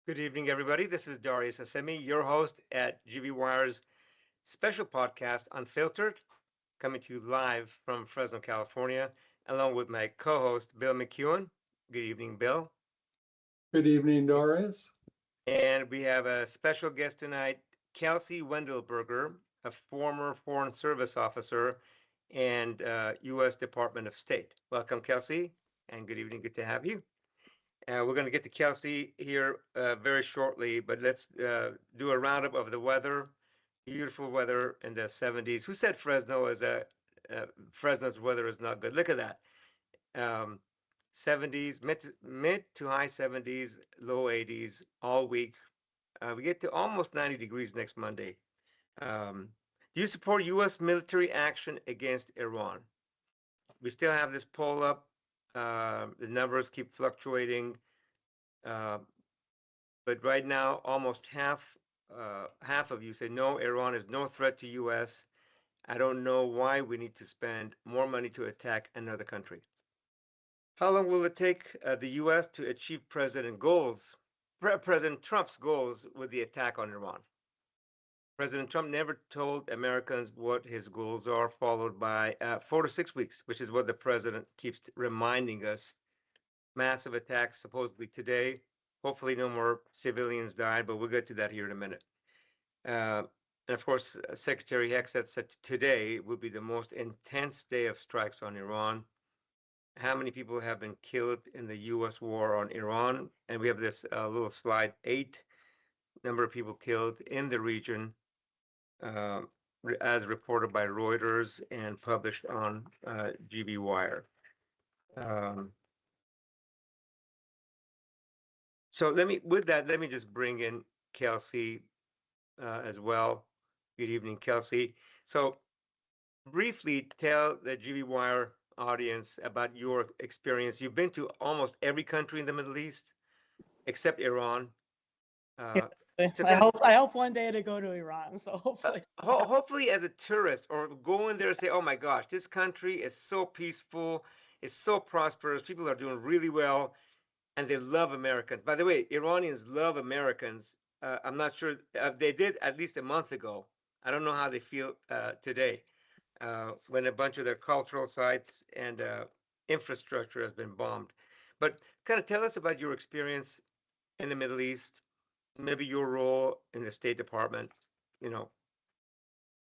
Good evening, everybody. This is Darius Assemi, your host at GV Wire's special podcast, Unfiltered, coming to you live from Fresno, California, along with my co host, Bill McEwen. Good evening, Bill. Good evening, Doris. And we have a special guest tonight, Kelsey Wendelberger, a former Foreign Service officer and U.S. Department of State. Welcome, Kelsey, and good evening. Good to have you. We're going to get to Kelsey here very shortly, but let's do a roundup of the weather. Beautiful weather in the 70s. Who said Fresno's weather is not good? Look at that. Um, 70s, mid to high 70s, low 80s all week. We get to almost 90 degrees next Monday. Um, do you support U.S. military action against Iran? We still have this poll up. The numbers keep fluctuating. Uh, but right now, almost half of you say no. Iran is no threat to U.S. I don't know why we need to spend more money to attack another country. How long will it take the U.S. to achieve President Trump's goals with the attack on Iran? President Trump never told Americans what his goals are, followed by 4 to 6 weeks, which is what the president keeps reminding us. Massive attacks supposedly today. Hopefully, no more civilians died, but we'll get to that here in a minute. And of course, Secretary Hexet said today will be the most intense day of strikes on Iran. How many people have been killed in the U.S. war on Iran? And we have this little slide 8 number of people killed in the region, uh, as reported by Reuters and published on GB Wire. Um, so let me just bring in Kelsey as well. Good evening, Kelsey. So briefly tell the GB Wire audience about your experience. You've been to almost every country in the Middle East except Iran. Yeah, Uh, so I kind of, hope one day to go to Iran. So hopefully, hopefully as a tourist or go in there and say, oh my gosh, this country is so peaceful, it's so prosperous, people are doing really well, and they love Americans. By the way, Iranians love Americans. I'm not sure they did at least a month ago. I don't know how they feel today when a bunch of their cultural sites and infrastructure has been bombed. But kind of tell us about your experience in the Middle East, maybe your role in the State Department, you know,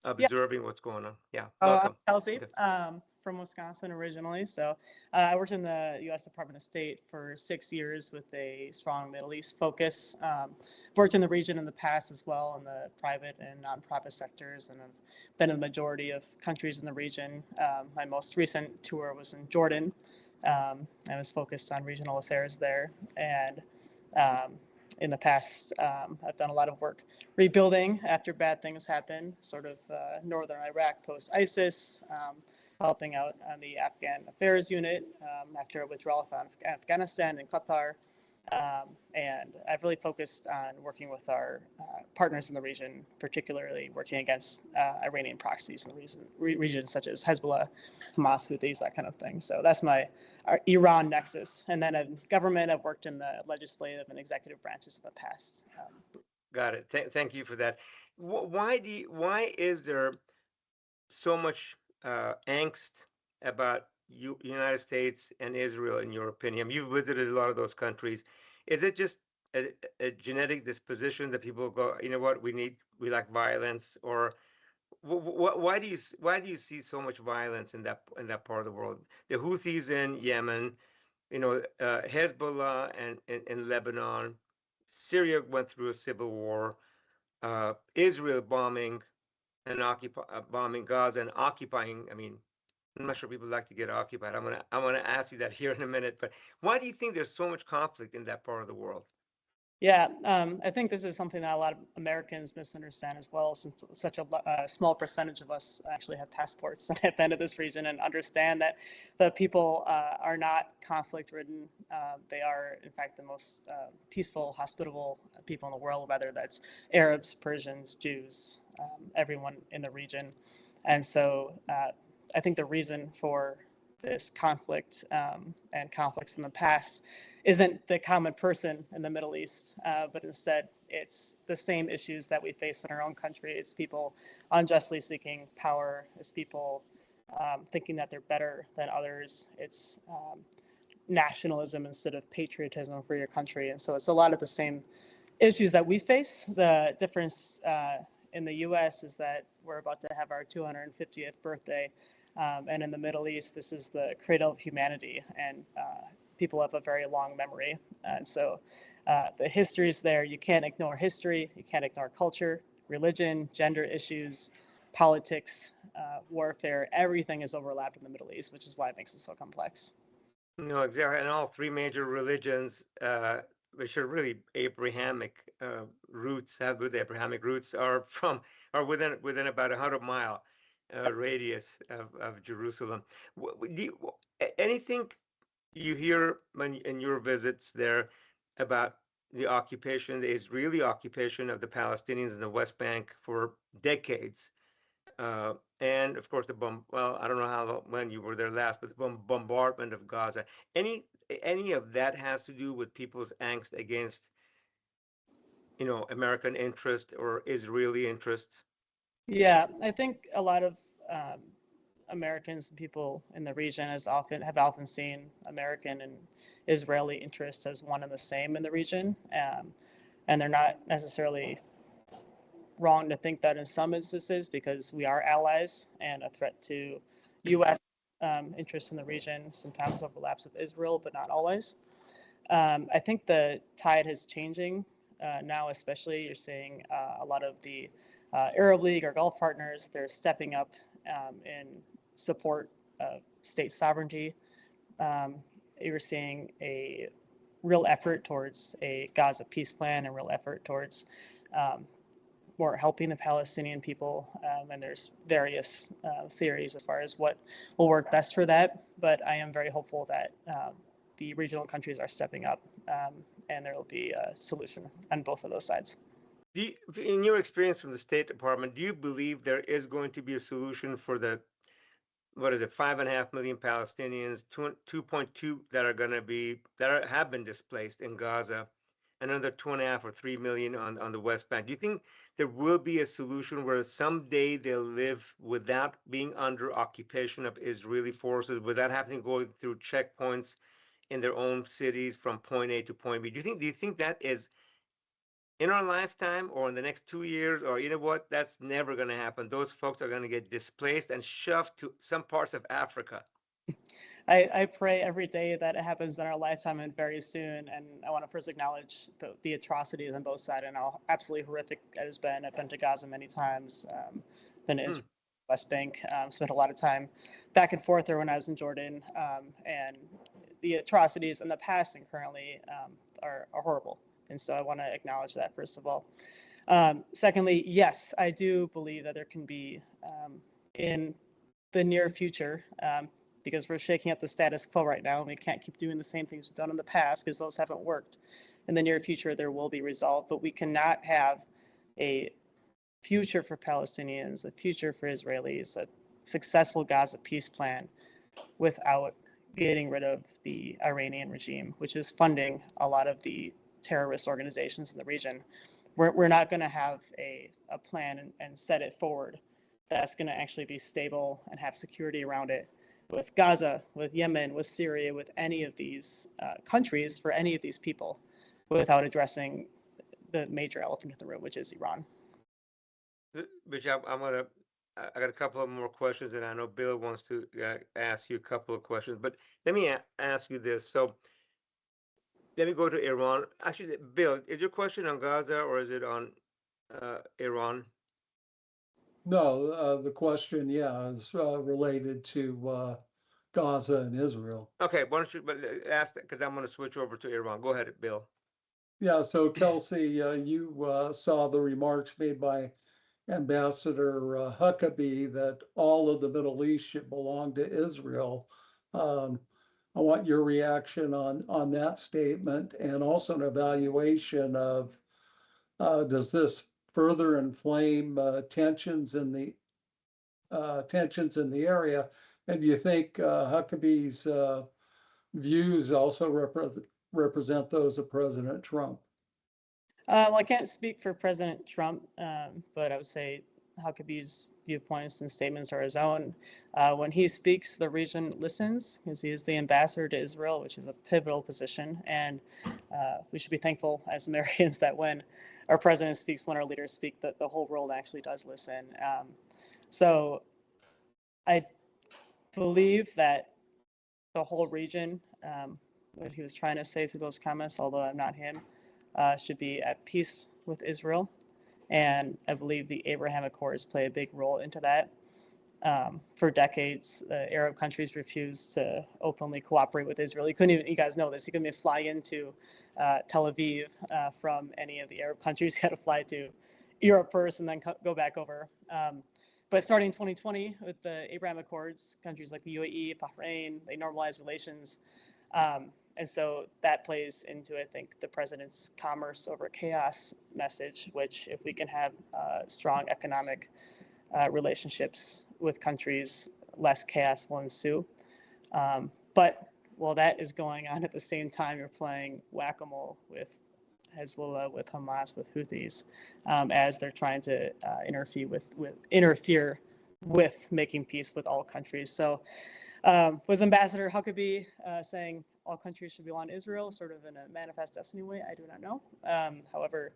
yeah. observing what's going on. Yeah, I'm welcome. Kelsey, Okay. from Wisconsin originally. So I worked in the U.S. Department of State for 6 years with a strong Middle East focus. Worked in the region in the past as well in the private and nonprofit sectors, and I've been in the majority of countries in the region. My most recent tour was in Jordan. I was focused on regional affairs there, and um, in the past, I've done a lot of work rebuilding after bad things happen, sort of northern Iraq post ISIS, helping out on the Afghan Affairs Unit after a withdrawal from Afghanistan and Qatar. And I've really focused on working with our partners in the region, particularly working against Iranian proxies in the region, such as Hezbollah, Hamas, Houthis, that kind of thing. So that's our Iran nexus. And then in government, I've worked in the legislative and executive branches in the past. Got it. Thank you for that. Why is there so much angst about United States and Israel, in your opinion? You've visited a lot of those countries. Is it just a genetic disposition that people go, you know what, we like violence, or why do you see so much violence in that part of the world? The Houthis in Yemen, Hezbollah and Lebanon, Syria went through a civil war, Israel bombing Gaza and occupying. I mean, I'm not sure people like to get occupied. I'm gonna ask you that here in a minute. But why do you think there's so much conflict in that part of the world? Yeah, I think this is something that a lot of Americans misunderstand as well, since such a small percentage of us actually have passports and have been to this region and understand that the people are not conflict-ridden. They are, in fact, the most peaceful, hospitable people in the world, whether that's Arabs, Persians, Jews, everyone in the region. And so I think the reason for this conflict and conflicts in the past isn't the common person in the Middle East, but instead it's the same issues that we face in our own country. It's people unjustly seeking power. It's people thinking that they're better than others. It's nationalism instead of patriotism for your country. And so it's a lot of the same issues that we face. The difference in the US is that we're about to have our 250th birthday. And in the Middle East, this is the cradle of humanity. And people have a very long memory. And so the history is there. You can't ignore history. You can't ignore culture, religion, gender issues, politics, warfare. Everything is overlapped in the Middle East, which is why it makes it so complex. No, exactly. And all three major religions, which are really Abrahamic roots, have good Abrahamic roots, are within about 100-mile radius of Jerusalem. Anything you hear in your visits there about the occupation, the Israeli occupation of the Palestinians in the West Bank for decades? And of course, well, I don't know when you were there last, but the bombardment of Gaza. Any any of that has to do with people's angst against, American interest or Israeli interests? Yeah, I think a lot of um, Americans and people in the region have often seen American and Israeli interests as one and the same in the region, and they're not necessarily wrong to think that in some instances because we are allies and a threat to U.S. Interests in the region sometimes overlaps with Israel, but not always. I think the tide is changing now, especially you're seeing a lot of the Arab League or Gulf partners, they're stepping up in support of state sovereignty. Um, you're seeing a real effort towards a Gaza peace plan, a real effort towards um, more helping the Palestinian people. And there's various theories as far as what will work best for that. But I am very hopeful that the regional countries are stepping up and there will be a solution on both of those sides. In your experience from the State Department, do you believe there is going to be a solution for the, what is it, 5.5 million Palestinians, 2.2 have been displaced in Gaza, and another 2.5 or 3 million on the West Bank? Do you think there will be a solution where someday they'll live without being under occupation of Israeli forces, without having to go through checkpoints in their own cities from point A to point B? Do you think that is in our lifetime or in the next 2 years, or you know what, that's never going to happen? Those folks are going to get displaced and shoved to some parts of Africa. I pray every day that it happens in our lifetime and very soon. And I want to first acknowledge the atrocities on both sides and how absolutely horrific it has been. I've been to Gaza many times, been to Israel, West Bank, spent a lot of time back and forth there when I was in Jordan. And the atrocities in the past and currently are horrible. And so I want to acknowledge that, first of all. Secondly, yes, I do believe that there can be in the near future, because we're shaking up the status quo right now, and we can't keep doing the same things we've done in the past because those haven't worked. In the near future, there will be resolve, but we cannot have a future for Palestinians, a future for Israelis, a successful Gaza peace plan without getting rid of the Iranian regime, which is funding a lot of the terrorist organizations in the region. We're not going to have a plan and set it forward that's going to actually be stable and have security around it with Gaza, with Yemen, with Syria, with any of these countries for any of these people without addressing the major elephant in the room, which is Iran. Which I got a couple of more questions, and I know Bill wants to ask you a couple of questions, but let me ask you this. So let me go to Iran. Actually, Bill, is your question on Gaza or is it on Iran? No, the question, yeah, is related to Gaza and Israel. Okay, why don't you ask that, because I'm going to switch over to Iran. Go ahead, Bill. Yeah, so Kelsey, you saw the remarks made by Ambassador Huckabee that all of the Middle East should belong to Israel. Um, I want your reaction on that statement and also an evaluation of does this further inflame tensions in the area, And do you think Huckabee's views also represent those of President Trump? Well, I can't speak for President Trump, but I would say Huckabee's viewpoints and statements are his own. When he speaks, the region listens because he is the ambassador to Israel, which is a pivotal position. And we should be thankful as Americans that when our president speaks, when our leaders speak, that the whole world actually does listen. So I believe that the whole region, what he was trying to say through those comments, although I'm not him, should be at peace with Israel. And I believe the Abraham Accords play a big role into that. For decades, Arab countries refused to openly cooperate with Israel. You couldn't even, you guys know this, you couldn't even fly into Tel Aviv from any of the Arab countries. You had to fly to Europe first and then go back over. But starting in 2020 with the Abraham Accords, countries like the UAE, Bahrain, they normalized relations. And so that plays into, I think, the president's commerce over chaos message, which if we can have strong economic relationships with countries, less chaos will ensue. But while that is going on at the same time, you're playing whack-a-mole with Hezbollah, with Hamas, with Houthis, as they're trying to interfere with making peace with all countries. So was Ambassador Huckabee saying all countries should belong to Israel, sort of in a manifest destiny way? I do not know. However,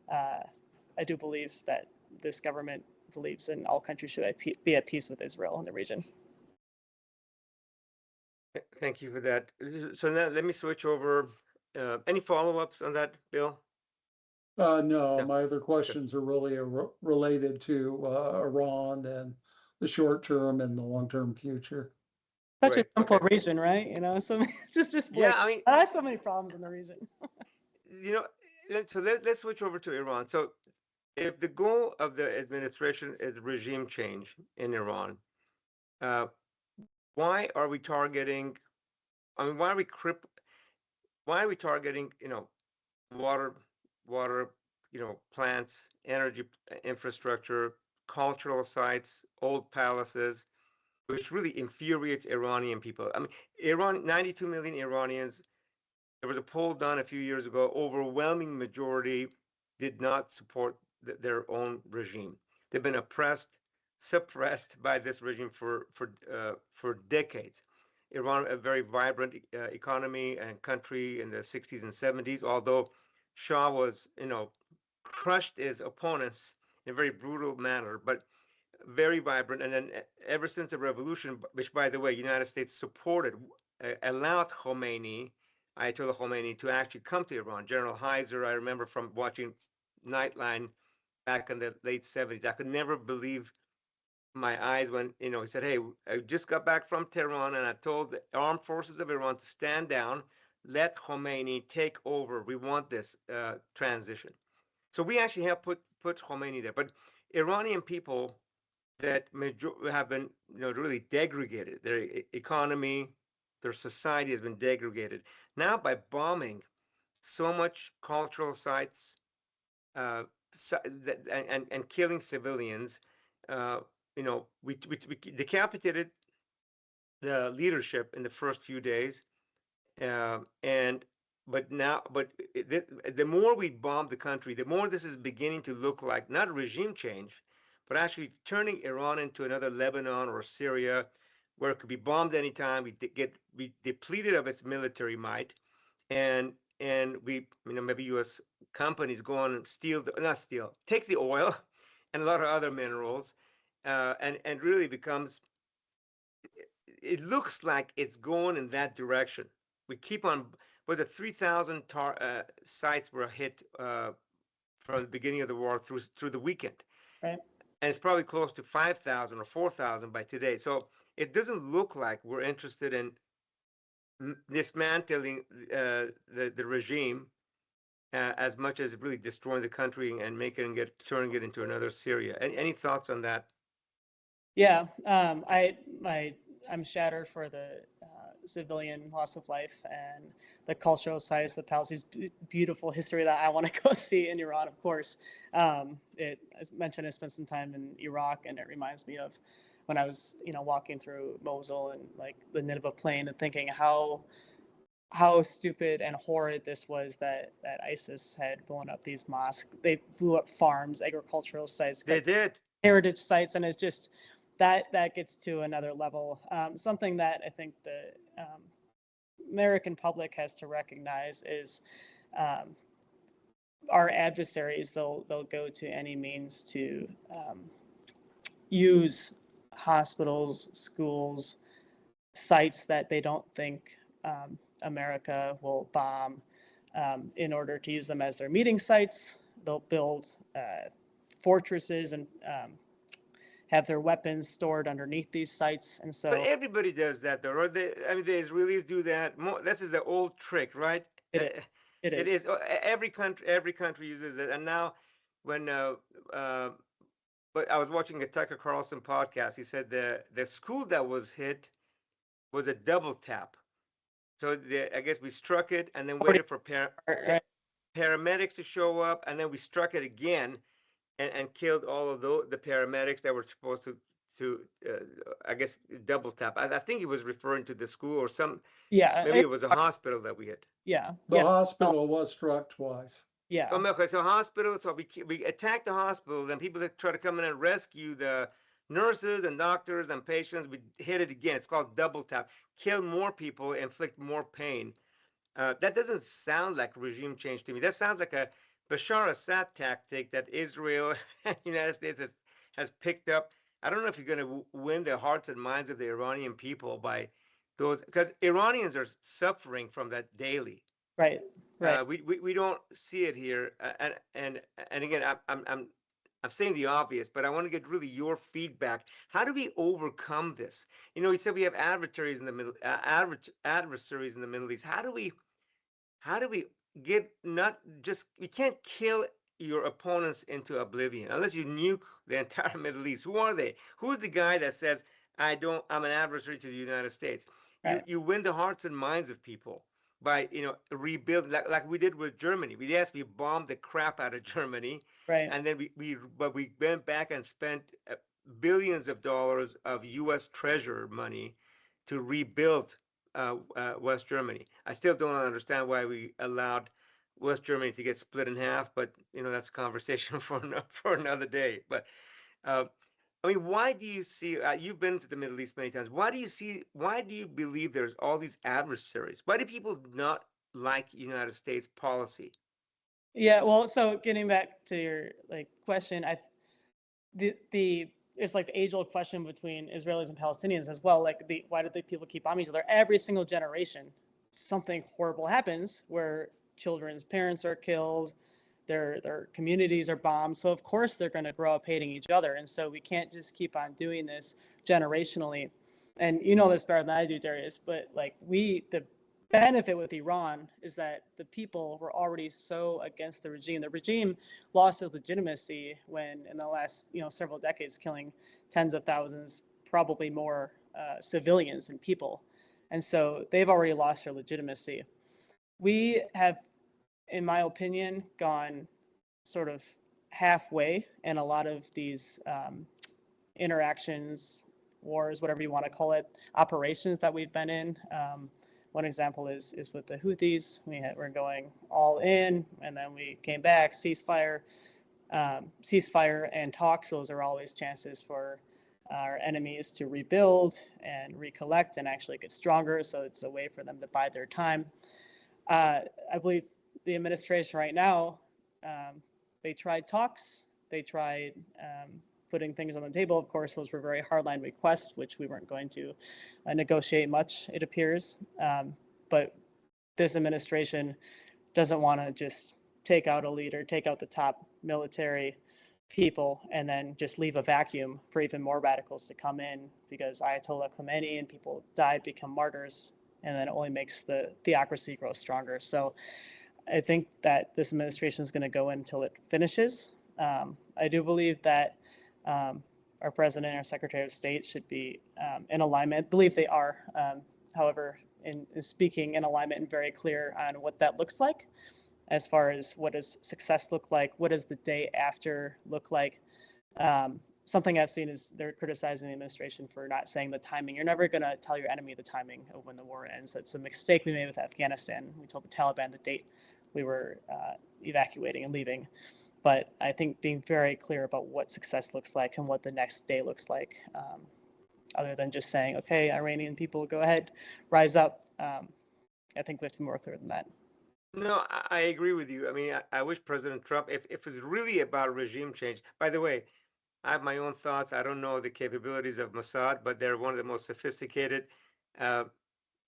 I do believe that this government believes in all countries should be at peace with Israel in the region. Thank you for that. So now let me switch over. Any follow-ups on that, Bill? No, No. my other questions are really related to Iran and the short term and the long term future. Such Great. a simple Okay. region, right? You know, so just Yeah, like I mean, I have so many problems in the region. you know, let's switch over to Iran. So if the goal of the administration is regime change in Iran, uh, why are we targeting? I mean, why are we targeting? Water, water, plants, energy infrastructure, cultural sites, old palaces, which really infuriates Iranian people. I mean, 92 million Iranians. There was a poll done a few years ago. Overwhelming majority did not support their own regime. They've been oppressed, suppressed by this regime for decades. Iran, a very vibrant economy and country in the 60s and 70s, although Shah was, crushed his opponents in a very brutal manner, but very vibrant. And then ever since the revolution, which by the way, United States supported, allowed Ayatollah Khomeini, to actually come to Iran. General Heiser, I remember from watching Nightline back in the late 70s. I could never believe my eyes when, he said, hey, I just got back from Tehran and I told the armed forces of Iran to stand down, let Khomeini take over. We want this transition. So we actually have put Khomeini there. But Iranian people that have been, really degraded. Their economy, their society has been degraded. Now by bombing so much cultural sites, uh, and killing civilians, we decapitated the leadership in the first few days, and but the more we bomb the country, the more this is beginning to look like not regime change, but actually turning Iran into another Lebanon or Syria, where it could be bombed anytime. We depleted of its military might, and we, maybe U.S. companies go on and not steal, take the oil and a lot of other minerals, and really becomes, it looks like it's going in that direction. We keep on, was it 3,000 sites were hit from the beginning of the war through the weekend, Right. and it's probably close to 5,000 or 4,000 by today. So it doesn't look like we're interested in dismantling the regime as much as really destroying the country and turning it into another Syria. Any thoughts on that? Yeah, I'm shattered for the civilian loss of life and the cultural sites, the palaces, beautiful history that I want to go see in Iran, of course. As mentioned, I spent some time in Iraq, and it reminds me of when I was, walking through Mosul and like the Nineveh plain and thinking how stupid and horrid this was that ISIS had blown up these mosques. They blew up farms, agricultural sites, They did. heritage sites, and it's just that gets to another level. Something that I think the American public has to recognize is um, our adversaries. They'll go to any means to use hospitals, schools, sites that they don't think America will bomb in order to use them as their meeting sites. They'll build fortresses and have their weapons stored underneath these sites. And But so everybody does that, though, right? I mean, the Israelis do that. This is the old trick, right? it is. It It is. is. Every country uses it. And now, when uh, but I was watching a Tucker Carlson podcast. He said the school that was hit was a double tap. So I guess we struck it and then waited for Right. paramedics to show up, and then we struck it again and killed all of the paramedics that were supposed to I guess double tap. I think he was referring to the school or Yeah. maybe it was a hospital that we hit. Yeah. The Yeah. hospital was struck twice. Yeah. Okay, so hospital. So we attacked the hospital. Then people that try to come in and rescue the nurses and doctors and patients. We hit it again. It's called double tap. Kill more people, inflict more pain. That doesn't sound like regime change to me. That sounds like a Bashar Assad tactic that Israel and the United States has picked up. I don't know if you're going to win the hearts and minds of the Iranian people by those, because Iranians are suffering from that daily. Right. Right. We don't see it here, and again, I'm saying the obvious, but I want to get really your feedback. How do we overcome this? You said we have adversaries in the Middle East. How do we get not just we can't kill your opponents into oblivion unless you nuke the entire Middle East. Who are they? Who's the guy that says I'm an adversary to the United States? You Right. you win the hearts and minds of people by rebuild like we did with Germany. We bombed the crap out of Germany, Right. and then we went back and spent billions of dollars of U.S. treasure money to rebuild West Germany. I still don't understand why we allowed West Germany to get split in half, but that's a conversation for another day. But uh, I mean, why do you see? You've been to the Middle East many times. Why do you see? Why do you believe there's all these adversaries? Why do people not like United States policy? Yeah. Well, so getting back to your question, the it's like the age-old question between Israelis and Palestinians as well. Like why do the people keep bombing each other? Every single generation, something horrible happens where children's parents are killed, their communities are bombed. So of course they're going to grow up hating each other. And so we can't just keep on doing this generationally. And you know this better than I do, Darius. But the benefit with Iran is that the people were already so against the regime. The regime lost its legitimacy when, in the last several decades, killing tens of thousands, probably more civilians and people, and so they've already lost their legitimacy. We have, in my opinion, gone sort of halfway in a lot of these interactions, wars, whatever you want to call it, operations that we've been in. One example is with the Houthis. We're going all in, and then we came back, ceasefire and talks. Those are always chances for our enemies to rebuild and recollect and actually get stronger. So it's a way for them to bide their time. I believe the administration right now, they tried talks. They tried putting things on the table. Of course, those were very hardline requests, which we weren't going to negotiate much, it appears. But this administration doesn't want to just take out a leader, take out the top military people, and then just leave a vacuum for even more radicals to come in, because Ayatollah Khomeini and people died, become martyrs, and then it only makes the theocracy grow stronger. So I think that this administration is going to go until it finishes. I do believe that our president, our secretary of state should be in alignment. I believe they are. However, in speaking in alignment and very clear on what that looks like, as far as what does success look like, what does the day after look like. something I've seen is they're criticizing the administration for not saying the timing. You're never going to tell your enemy the timing of when the war ends. That's a mistake we made with Afghanistan. We told the Taliban the date we were evacuating and leaving. But I think being very clear about what success looks like and what the next day looks like, other than just saying, okay, Iranian people, go ahead, rise up. I think we have to be more clear than that. No, I agree with you. I mean, I wish President Trump, if it's really about regime change, by the way, I have my own thoughts. I don't know the capabilities of Mossad, but they're one of the most sophisticated uh,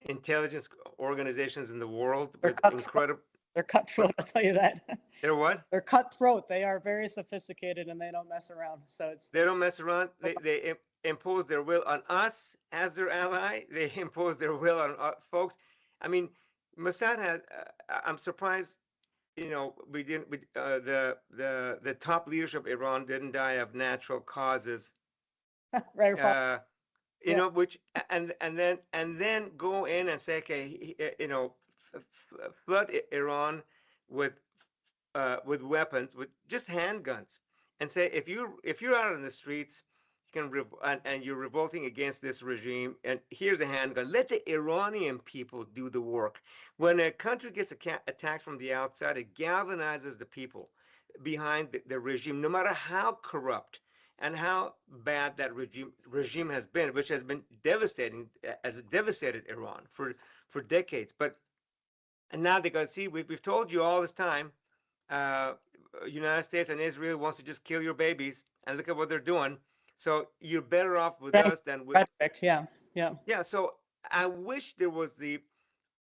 intelligence organizations in the world They're with cutthroat. incredible. They're cutthroat. I'll tell you that. They're what? They're cutthroat. They are very sophisticated and they don't mess around. So it's They don't mess around. They impose their will on us as their ally. They impose their will on folks. I mean, Mossad has. I'm surprised. You know, we didn't. The top leadership of Iran didn't die of natural causes. right or false. You Yeah. know, which and then go in and say, okay, you know, flood Iran with weapons, with just handguns, and say if you're out in the streets, you can and you're revolting against this regime, and here's a handgun. Let the Iranian people do the work. When a country gets attacked from the outside, it galvanizes the people behind the regime, no matter how corrupt and how bad that regime has been, which has been devastating, has devastated Iran for decades. But and now they go, see, we've told you all this time, uh, United States and Israel wants to just kill your babies, and look at what they're doing. So you're better off with us than with. Rhetoric. Yeah. Yeah. Yeah. So I wish there was the,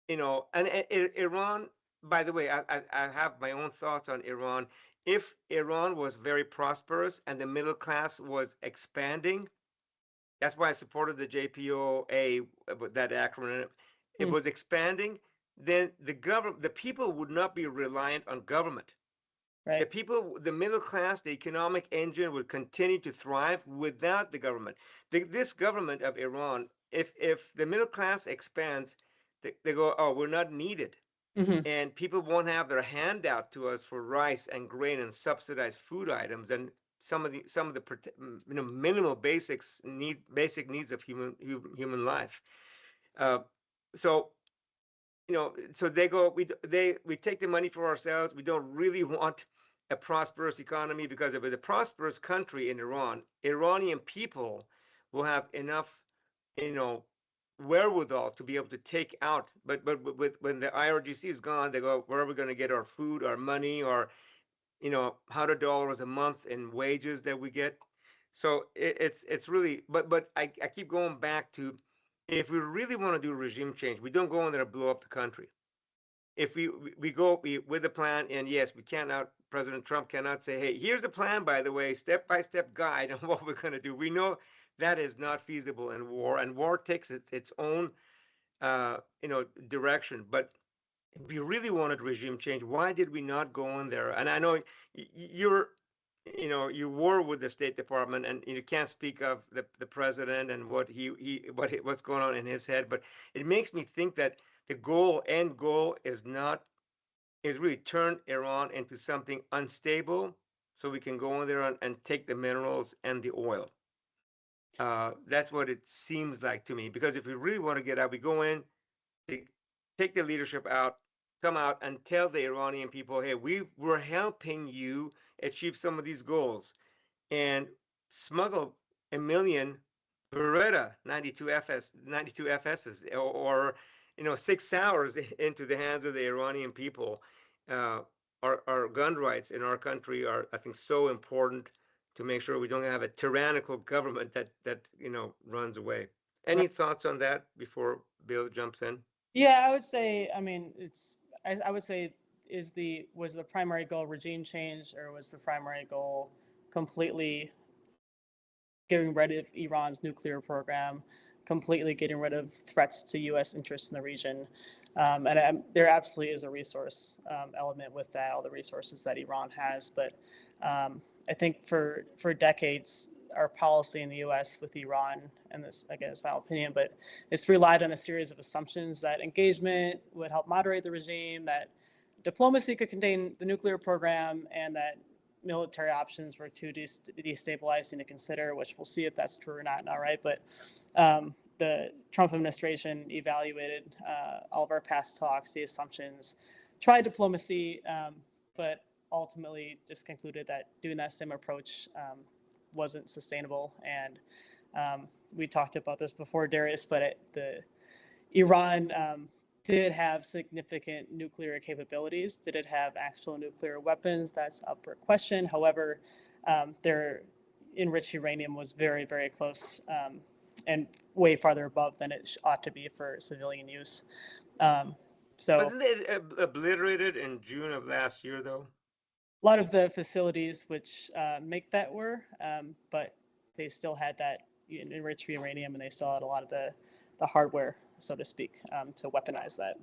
you know, and Iran. By the way, I have my own thoughts on Iran. If Iran was very prosperous and the middle class was expanding, that's why I supported the JPOA, that acronym. It was expanding. Then the people would not be reliant on government. The Right. people, the middle class, the economic engine would continue to thrive without the government. This government of Iran, if the middle class expands, they go, oh, we're not needed. Mm-hmm. And people won't have their hand out to us for rice and grain and subsidized food items and some of the minimal basic needs of human life. Uh, so so they go, we take the money for ourselves. We don't really want a prosperous economy, because if it's a prosperous country in Iran, Iranian people will have enough, you know, wherewithal to be able to take out. But when the IRGC is gone, they go, where are we going to get our food, our money, or $100 a month in wages that we get? So it's really, but I keep going back to, if we really want to do regime change, we don't go in there and blow up the country. If we go with a plan, and yes, we cannot, President Trump cannot say, hey, here's the plan, by the way, step-by-step guide on what we're going to do. We know that is not feasible in war, and war takes its own direction. But if we really wanted regime change, why did we not go in there? And I know you were with the State Department, and you can't speak of the president and what's going on in his head, but it makes me think that the end goal is really turn Iran into something unstable, so we can go in there and take the minerals and the oil. That's what it seems like to me. Because if we really want to get out, we go in, take the leadership out, come out and tell the Iranian people, hey, we're helping you achieve some of these goals, and smuggle a million Beretta 92 FSs, or 6 hours into the hands of the Iranian people. Our gun rights in our country are, I think, so important to make sure we don't have a tyrannical government that runs away. Any thoughts on that before Bill jumps in? Yeah, I would say, I mean, I would say, was the primary goal regime change, or was the primary goal completely getting rid of Iran's nuclear program, completely getting rid of threats to U.S. interests in the region? There absolutely is a resource element with that, all the resources that Iran has. But I think for decades, our policy in the U.S. with Iran, and this, again, is my opinion, but it's relied on a series of assumptions that engagement would help moderate the regime, that diplomacy could contain the nuclear program, and that military options were too destabilizing to consider, which we'll see if that's true or not now, right? But the Trump administration evaluated all of our past talks, the assumptions, tried diplomacy, but ultimately just concluded that doing that same approach wasn't sustainable. And we talked about this before, Darius, but Iran did have significant nuclear capabilities. Did it have actual nuclear weapons? That's up for question. However, their enriched uranium was very, very close and way farther above than it ought to be for civilian use. So Wasn't it obliterated in June of last year, though? a lot of the facilities which make that were, but they still had that enriched uranium, and they still had a lot of the hardware, so to speak, to weaponize that.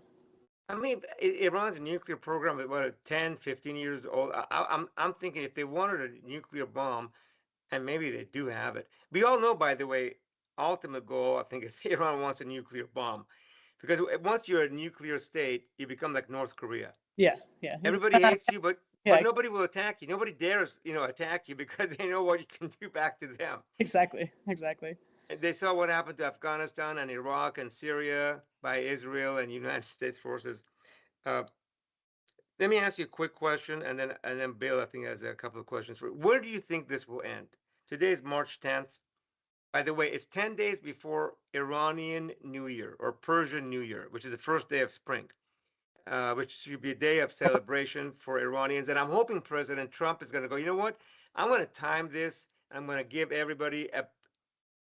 I mean, Iran's nuclear program is what, 10, 15 years old. I'm thinking if they wanted a nuclear bomb, and maybe they do have it. We all know, by the way, ultimate goal, I think, is Iran wants a nuclear bomb. Because once you're a nuclear state, you become like North Korea. Yeah, yeah. Everybody hates you, but Yeah, nobody will attack you. Nobody dares, attack you because they know what you can do back to them. exactly. And they saw what happened to Afghanistan and Iraq and Syria by Israel and United States forces. Uh, Let me ask you a quick question, and then Bill, I think, has a couple of questions. Where do you think this will end? Today is March 10th. By the way, it's 10 days before Iranian New Year or Persian New Year, which is the first day of spring, which should be a day of celebration for Iranians. And I'm hoping President Trump is going to go, you know what? I'm going to time this. I'm going to give everybody a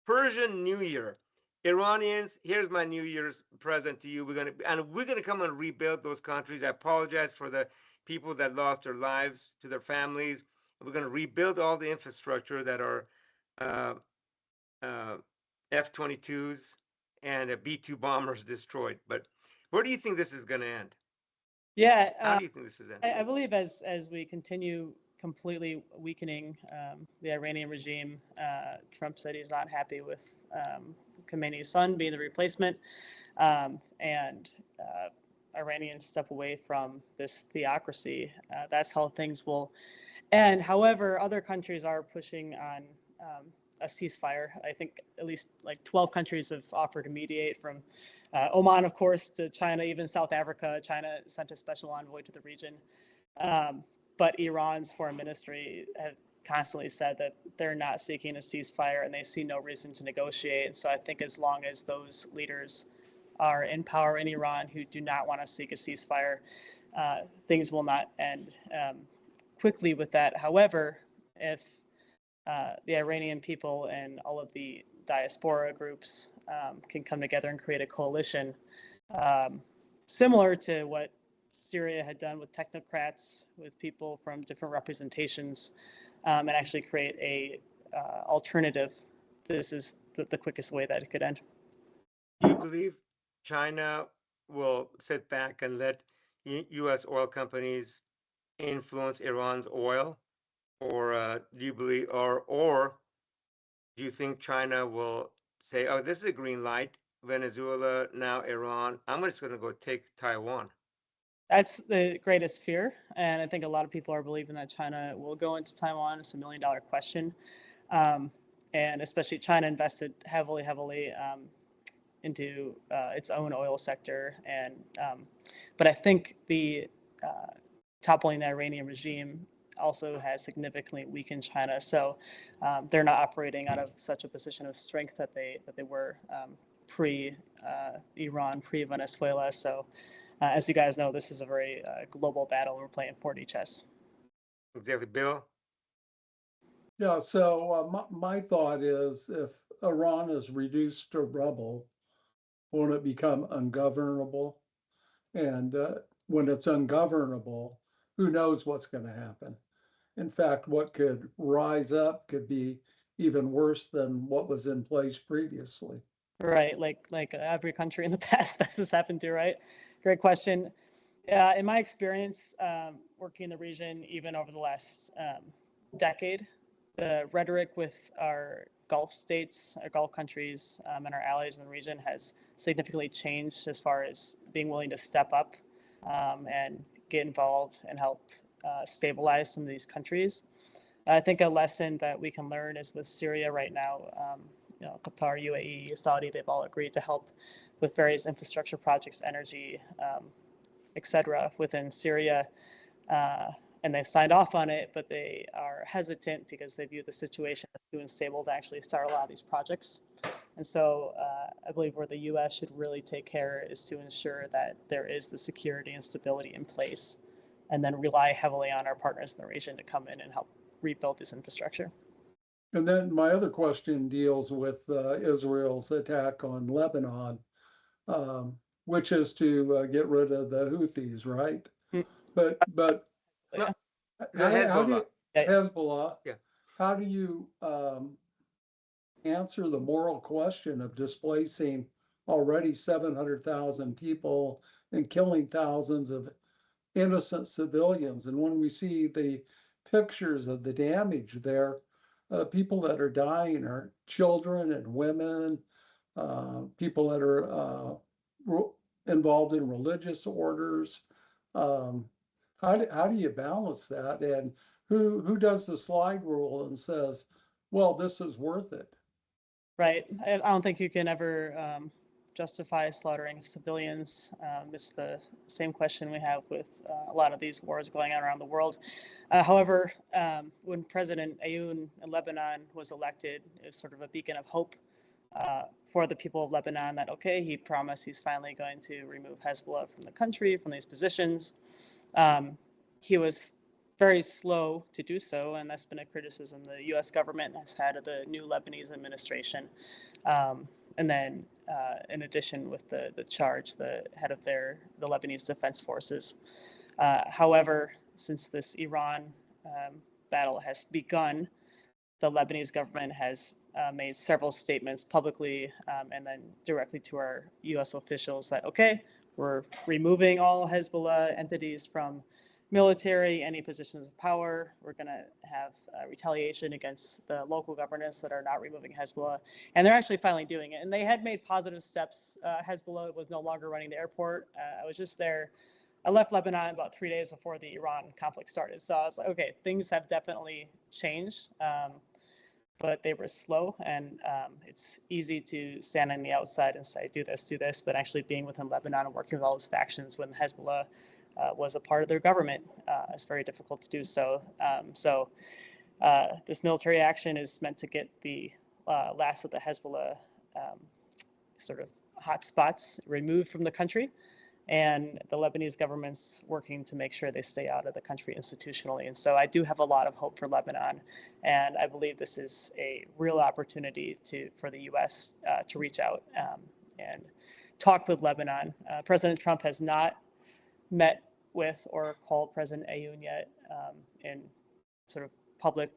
Persian New Year. Iranians, here's my New Year's present to you. We're gonna come and rebuild those countries. I apologize for the people that lost their lives, to their families. We're gonna rebuild all the infrastructure that are uh, uh, F-22s and B-2 bombers destroyed. But where do you think this is gonna end? Yeah, How do you think this is end? I believe as we continue completely weakening the Iranian regime, Trump said he's not happy with Khomeini's son being the replacement, and Iranians step away from this theocracy. That's how things will end. However, other countries are pushing on a ceasefire. I think at least like 12 countries have offered to mediate, from Oman, of course, to China, even South Africa. China sent a special envoy to the region. But Iran's foreign ministry have constantly said that they're not seeking a ceasefire and they see no reason to negotiate. So I think as long as those leaders are in power in Iran who do not want to seek a ceasefire, things will not end quickly with that. However, if the Iranian people and all of the diaspora groups can come together and create a coalition similar to what Syria had done with technocrats, with people from different representations, and actually create a alternative. This is the quickest way that it could end. Do you believe China will sit back and let U.S. oil companies influence Iran's oil, or do you believe, or do you think China will say, "Oh, this is a green light, Venezuela, now Iran. I'm just going to go take Taiwan." That's the greatest fear, and I think a lot of people are believing that China will go into Taiwan. It's $1 million question, and especially China invested heavily into its own oil sector, and but I think the toppling the Iranian regime also has significantly weakened China. So they're not operating out of such a position of strength that they were pre-Iran, pre-Venezuela. So as you guys know, this is a very global battle. We're playing 4D chess. Exactly, Bill. Yeah, so my thought is if Iran is reduced to rubble, won't it become ungovernable? And when it's ungovernable, who knows what's going to happen? In fact, what could rise up could be even worse than what was in place previously. Right, like every country in the past that has happened to, right? Great question. In my experience, working in the region, even over the last decade, the rhetoric with our Gulf states, our Gulf countries, and our allies in the region has significantly changed as far as being willing to step up and get involved and help stabilize some of these countries. I think a lesson that we can learn is with Syria right now. Qatar, UAE, Saudi, they've all agreed to help with various infrastructure projects, energy, etc. within Syria. And they've signed off on it, but they are hesitant because they view the situation as too unstable to actually start a lot of these projects. And so I believe where the U.S. should really take care is to ensure that there is the security and stability in place, and then rely heavily on our partners in the region to come in and help rebuild this infrastructure. And then my other question deals with Israel's attack on Lebanon, um, which is to get rid of the Houthis, right? Mm. But Yeah. The how do Hezbollah. Hezbollah? Yeah. How do you answer the moral question of displacing already 700,000 people and killing thousands of innocent civilians? And when we see the pictures of the damage there, people that are dying are children and women, people that are involved in religious orders. Um, how do you balance that? And who does the slide rule and says, well, this is worth it? Right. I don't think you can ever justify slaughtering civilians. It's the same question we have with a lot of these wars going on around the world. However, when President Aoun in Lebanon was elected, it was sort of a beacon of hope for the people of Lebanon that, okay, he promised he's finally going to remove Hezbollah from the country, from these positions. He was very slow to do so, and that's been a criticism the U.S. government has had of the new Lebanese administration. And then, in addition, with the charge, the head of the Lebanese Defense Forces. However, since this Iran battle has begun, the Lebanese government has made several statements publicly and then directly to our U.S. officials that, okay, we're removing all Hezbollah entities from military, any positions of power. We're going to have retaliation against the local governments that are not removing Hezbollah. And they're actually finally doing it. And they had made positive steps. Hezbollah was no longer running the airport. I was just there. I left Lebanon about 3 days before the Iran conflict started. So I was like, okay, things have definitely changed. But they were slow, and it's easy to stand on the outside and say, do this, but actually being within Lebanon and working with all those factions when Hezbollah was a part of their government, it's very difficult to do so. This military action is meant to get the last of the Hezbollah sort of hotspots removed from the country. And the Lebanese government's working to make sure they stay out of the country institutionally. And so I do have a lot of hope for Lebanon. And I believe this is a real opportunity for the U.S. To reach out and talk with Lebanon. President Trump has not met with or called President Aoun yet in sort of public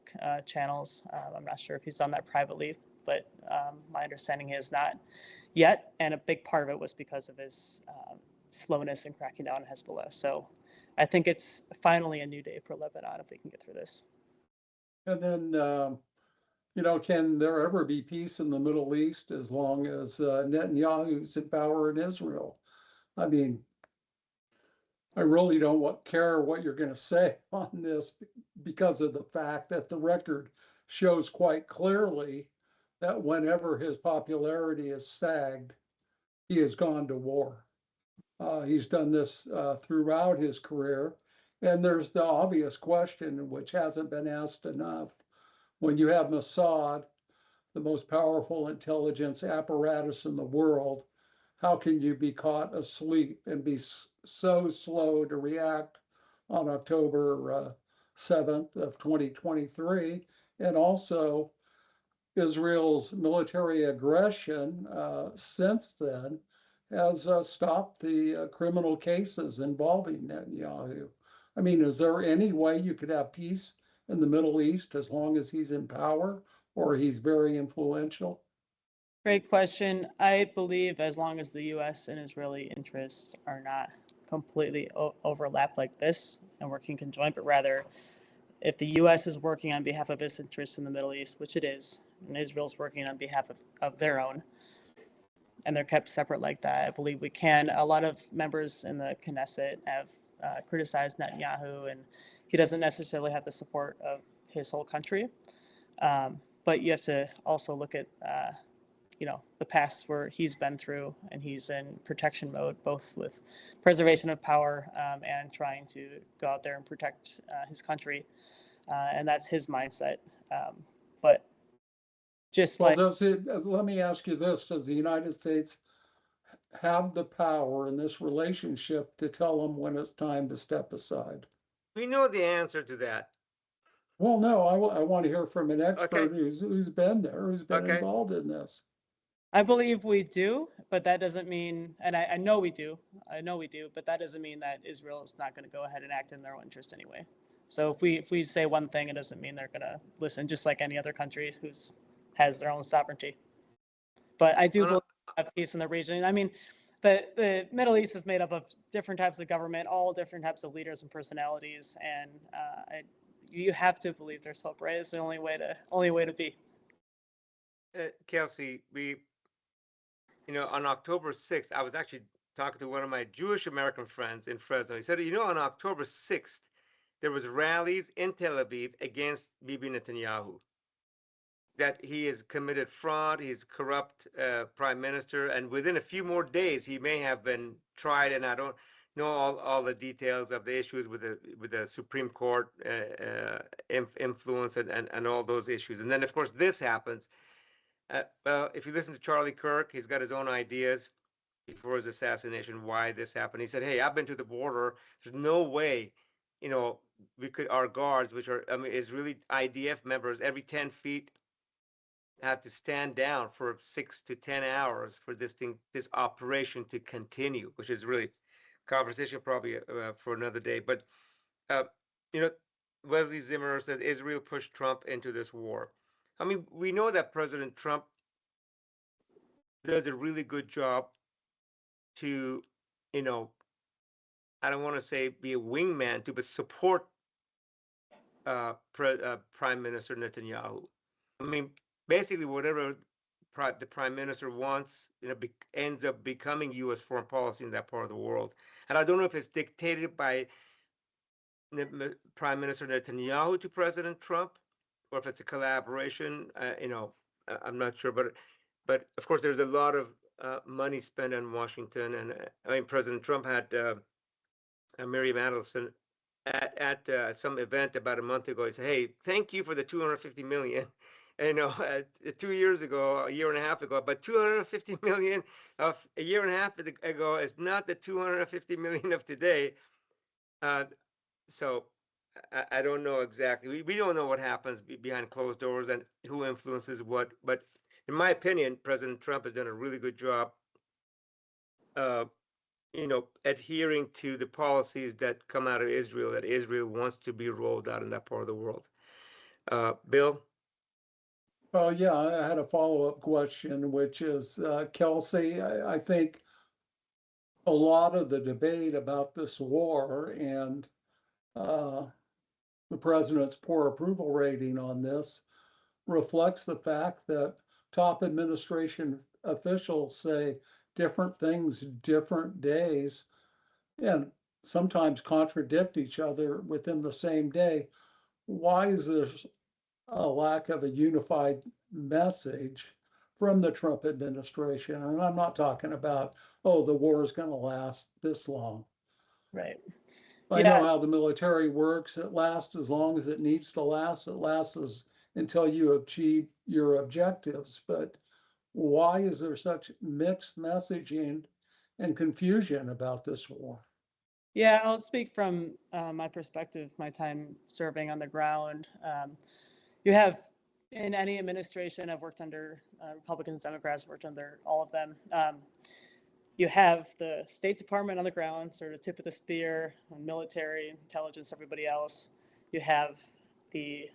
channels. I'm not sure if he's done that privately, but my understanding is not yet. And a big part of it was because of his slowness in cracking down on Hezbollah. So I think it's finally a new day for Lebanon if we can get through this. And then, can there ever be peace in the Middle East as long as Netanyahu's in power in Israel? I mean, I really don't care what you're going to say on this because of the fact that the record shows quite clearly that whenever his popularity has sagged, he has gone to war. He's done this throughout his career. And there's the obvious question, which hasn't been asked enough. When you have Mossad, the most powerful intelligence apparatus in the world, how can you be caught asleep and be so slow to react on October 7th of 2023? And also, Israel's military aggression since then has stopped the criminal cases involving Netanyahu. I mean, is there any way you could have peace in the Middle East as long as he's in power or he's very influential? Great question. I believe as long as the U.S. and Israeli interests are not completely overlapped like this and working conjoint, but rather if the U.S. is working on behalf of its interests in the Middle East, which it is, and Israel's working on behalf of their own, and they're kept separate like that, I believe we can. A lot of members in the Knesset have criticize Netanyahu, and he doesn't necessarily have the support of his whole country. But you have to also look at the past where he's been through, and he's in protection mode, both with preservation of power and trying to go out there and protect his country, and that's his mindset. But just Well, like, let me ask you this, does the United States have the power in this relationship to tell them when it's time to step aside? We know the answer to that. Well, no, I want to hear from an Okay. expert who's been there, who's been Okay. involved in this. I believe we do, but that doesn't mean, and I know we do, but that doesn't mean that Israel is not going to go ahead and act in their own interest anyway. So if we say one thing, it doesn't mean they're going to listen, just like any other country who's has their own sovereignty. But I do No, no, believe we have peace in the region. I mean, the Middle East is made up of different types of government, all different types of leaders and personalities, and you have to believe there's hope, right? It's the only way to be. Kelsey, on October 6th, I was actually talking to one of my Jewish American friends in Fresno. He said, on October 6th, there was rallies in Tel Aviv against Bibi Netanyahu. That he has committed fraud, he's corrupt prime minister, and within a few more days, he may have been tried. And I don't know all the details of the issues with the Supreme Court influence and all those issues. And then, of course, this happens. Well, if you listen to Charlie Kirk, he's got his own ideas before his assassination why this happened. He said, "Hey, I've been to the border. There's no way, our guards, which are Israeli IDF members, every 10 feet have to stand down for 6 to 10 hours for this operation to continue," which is really conversation probably for another day. But you know, Wesley Zimmer says Israel pushed Trump into this war. I mean, we know that President Trump does a really good job to, I don't want to say be a wingman to, but support Prime Minister Netanyahu. I mean, basically, whatever the prime minister wants, ends up becoming U.S. foreign policy in that part of the world. And I don't know if it's dictated by Prime Minister Netanyahu to President Trump, or if it's a collaboration. I'm not sure, but of course, there's a lot of money spent in Washington, and President Trump had Mary Madelson at some event about a month ago. He said, "Hey, thank you for the 250 million." And, 2 years ago, a year and a half ago, but 250 million of a year and a half ago is not the 250 million of today. So I don't know exactly. We don't know what happens behind closed doors and who influences what. But in my opinion, President Trump has done a really good job, adhering to the policies that come out of Israel, that Israel wants to be rolled out in that part of the world. Bill? Well, yeah, I had a follow-up question, which is, Kelsey, I think a lot of the debate about this war and the president's poor approval rating on this reflects the fact that top administration officials say different things different days and sometimes contradict each other within the same day. Why is there a lack of a unified message from the Trump administration? And I'm not talking about, oh, the war is going to last this long. Right. I know how the military works. It lasts as long as it needs to last. It lasts until you achieve your objectives. But why is there such mixed messaging and confusion about this war? Yeah, I'll speak from my perspective, my time serving on the ground. You have, in any administration, I've worked under Republicans, Democrats, worked under all of them. You have the State Department on the ground, sort of tip of the spear, military, intelligence, everybody else. You have the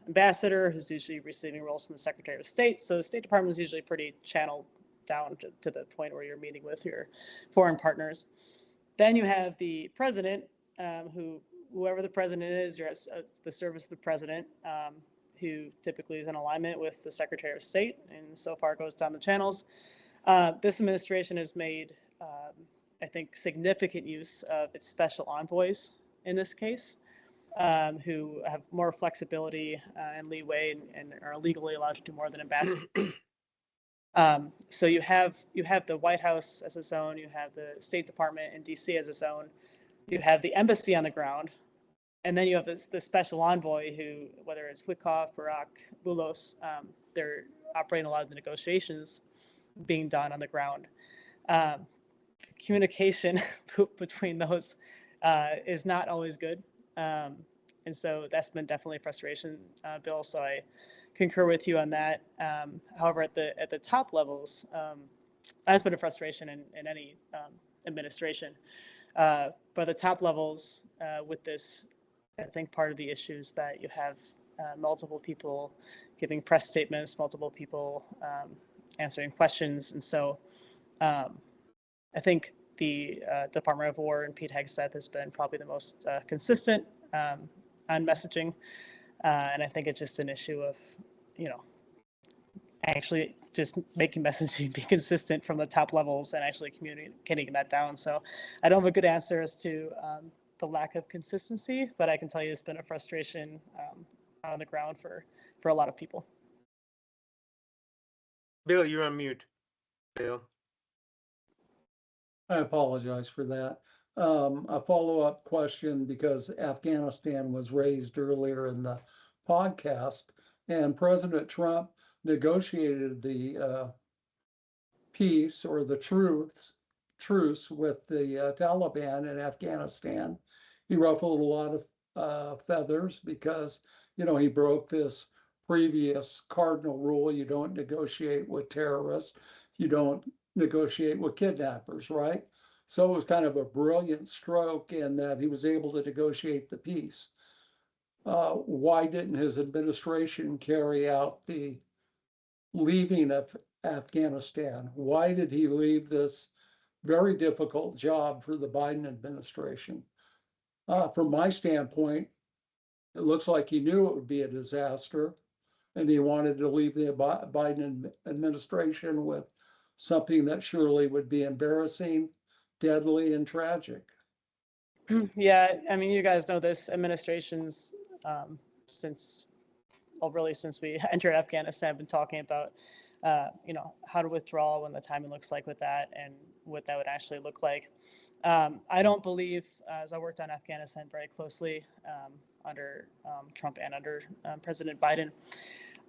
ambassador, who's usually receiving roles from the Secretary of State. So the State Department is usually pretty channeled down to the point where you're meeting with your foreign partners. Then you have the president, whoever the president is, you're at the service of the president, who typically is in alignment with the Secretary of State, and so far goes down the channels. This administration has made I think, significant use of its special envoys in this case, who have more flexibility and leeway and are legally allowed to do more than ambassadors. So you have the White House as its own, you have the State Department in D.C. as its own, you have the embassy on the ground, and then you have the special envoy who, whether it's Witkoff, Barak, Boulos, they're operating a lot of the negotiations being done on the ground. Communication between those is not always good. And so that's been definitely a frustration, Bill. So I concur with you on that. However, at the top levels, that's been a frustration in any administration. But the top levels with this, I think part of the issue is that you have multiple people giving press statements, multiple people answering questions. And so I think the Department of War and Pete Hegseth has been probably the most consistent on messaging. And I think it's just an issue of, actually just making messaging be consistent from the top levels and actually communicating that down. So I don't have a good answer as to the lack of consistency, but I can tell you it's been a frustration on the ground for a lot of people. Bill, you're on mute. Bill. I apologize for that. A follow-up question, because Afghanistan was raised earlier in the podcast, and President Trump negotiated the peace or the truce with the Taliban in Afghanistan. He ruffled a lot of feathers because, he broke this previous cardinal rule: you don't negotiate with terrorists, you don't negotiate with kidnappers, right? So it was kind of a brilliant stroke in that he was able to negotiate the peace. Why didn't his administration carry out the leaving of Afghanistan? Why did he leave this very difficult job for the Biden administration? From my standpoint, it looks like he knew it would be a disaster, and he wanted to leave the Biden administration with something that surely would be embarrassing, deadly, and tragic. Yeah, I mean, you guys know this administration's since we entered Afghanistan, have been talking about how to withdraw, when the timing looks like with that, and what that would actually look like. I don't believe, as I worked on Afghanistan very closely under Trump and under President Biden,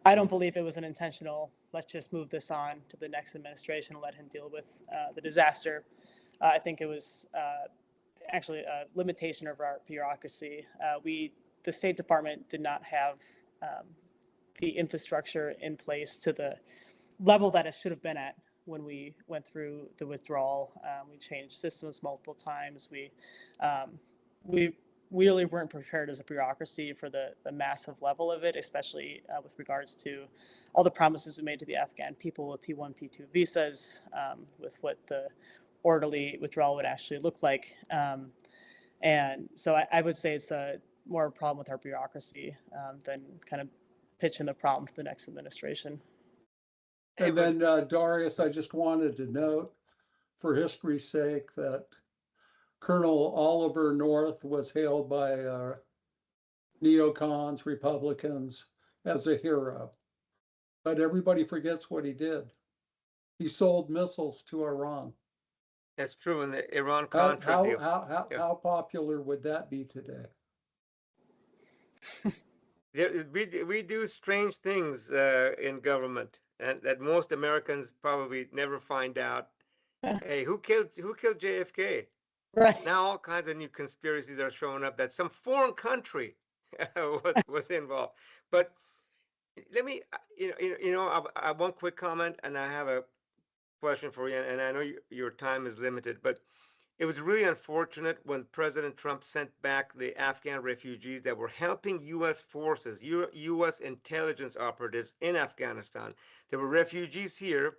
I don't believe it was an intentional, let's just move this on to the next administration and let him deal with the disaster. I think it was actually a limitation of our bureaucracy. The State Department did not have the infrastructure in place to the level that it should have been at when we went through the withdrawal. We changed systems multiple times. We really weren't prepared as a bureaucracy for the massive level of it, especially with regards to all the promises we made to the Afghan people with T1, T2 visas, with what the orderly withdrawal would actually look like. And so I would say it's a more a problem with our bureaucracy than kind of pitching the problem to the next administration. And then, Darius, I just wanted to note, for history's sake, that Colonel Oliver North was hailed by neocons, Republicans, as a hero. But everybody forgets what he did. He sold missiles to Iran. That's true in the Iran-Contra deal. How popular would that be today? We do strange things in government, and that most Americans probably never find out. Hey, who killed JFK? Right. Now all kinds of new conspiracies are showing up that some foreign country was involved. But let me, I have one quick comment, and I have a question for you. And I know your time is limited, but it was really unfortunate when President Trump sent back the Afghan refugees that were helping U.S. forces, U.S. intelligence operatives in Afghanistan. There were refugees here.